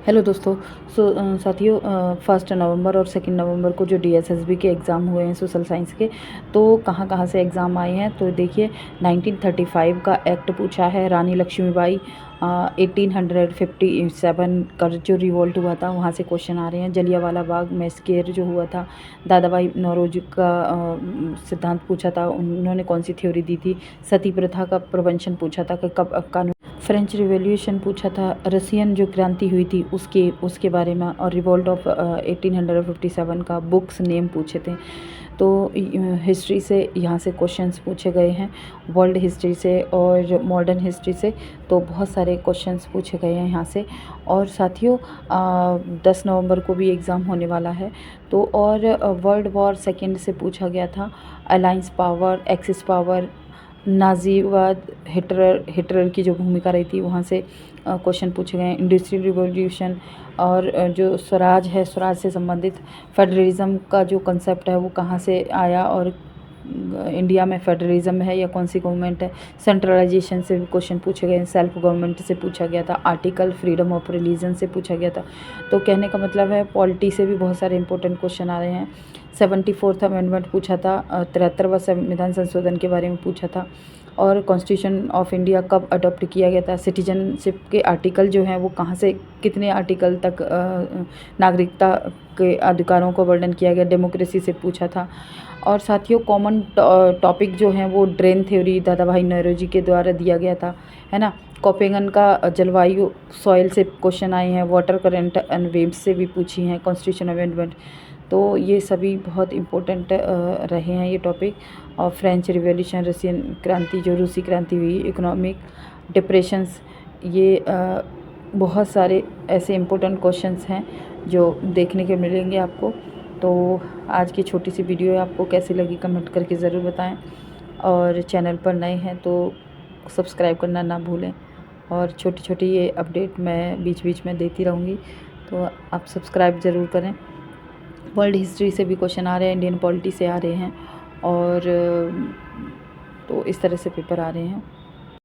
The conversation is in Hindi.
हेलो दोस्तों। साथियों, 1 नवंबर और 2 नवंबर को जो DSSB के एग्ज़ाम हुए हैं सोशल साइंस के, तो कहाँ कहाँ से एग्ज़ाम आए हैं तो देखिए 1935 का एक्ट पूछा है। रानी लक्ष्मीबाई 1857 का जो रिवोल्ट हुआ था वहाँ से क्वेश्चन आ रहे हैं। जलियांवाला बाग मैस्केर जो हुआ था, दादा भाई नौरोजी का सिद्धांत पूछा था, उन्होंने कौन सी थ्योरी दी थी। सती प्रथा का प्रवंचन पूछा था कि कब कानून। फ्रेंच रिवॉल्यूशन पूछा था, रसियन जो क्रांति हुई थी उसके बारे में, और रिवॉल्ट ऑफ 1857 का बुक्स नेम पूछे थे। तो हिस्ट्री से यहाँ से क्वेश्चंस पूछे गए हैं, वर्ल्ड हिस्ट्री से और मॉडर्न हिस्ट्री से, तो बहुत सारे क्वेश्चंस पूछे गए हैं यहाँ से। और साथियों 10 नवंबर को भी एग्ज़ाम होने वाला है। तो और वर्ल्ड वॉर सेकेंड से पूछा गया था, अलायंस पावर, एक्सिस पावर, नाज़ीवाद, हिटलर की जो भूमिका रही थी वहाँ से क्वेश्चन पूछे गए हैं। इंडस्ट्रियल रिवॉल्यूशन और जो स्वराज है, स्वराज से संबंधित फेडरलिज्म का जो कंसेप्ट है वो कहाँ से आया, और इंडिया में फेडरलिज्म है या कौन सी गवर्नमेंट है। सेंट्रलाइजेशन से भी क्वेश्चन पूछे गए हैं, सेल्फ गवर्नमेंट से पूछा गया था, आर्टिकल फ्रीडम ऑफ रिलीजन से पूछा गया था। तो कहने का मतलब है पॉलिटी से भी बहुत सारे इंपॉर्टेंट क्वेश्चन आ रहे हैं। 74th अमेंडमेंट पूछा था, 73वां संविधान संशोधन के बारे में पूछा था, और कॉन्स्टिट्यूशन ऑफ इंडिया कब अडॉप्ट किया गया था। सिटीजनशिप के आर्टिकल जो हैं वो कहाँ से कितने आर्टिकल तक नागरिकता के अधिकारों को वर्णन किया गया, डेमोक्रेसी से पूछा था। और साथियों कॉमन टॉपिक जो हैं वो ड्रेन थ्योरी दादा भाई नौरोजी के द्वारा दिया गया था, है ना। कोपेंगन का जलवायु सॉइल से क्वेश्चन आए हैं, वाटर करंट एंड वेव्स से भी पूछी हैं, कॉन्स्टिट्यूशन अमेंडमेंट। तो ये सभी बहुत इम्पोर्टेंट रहे हैं ये टॉपिक। और फ्रेंच रिवॉल्यूशन, रशियन क्रांति जो रूसी क्रांति हुई, इकोनॉमिक डिप्रेशंस, ये बहुत सारे ऐसे इम्पोर्टेंट क्वेश्चंस हैं जो देखने के मिलेंगे आपको। तो आज की छोटी सी वीडियो आपको कैसी लगी कमेंट करके ज़रूर बताएं, और चैनल पर नए हैं तो सब्सक्राइब करना ना भूलें। और छोटी छोटी ये अपडेट मैं बीच बीच में देती रहूँगी, तो आप सब्सक्राइब ज़रूर करें। वर्ल्ड हिस्ट्री से भी क्वेश्चन आ रहे हैं, इंडियन पॉलिटी से आ रहे हैं, और तो इस तरह से पेपर आ रहे हैं।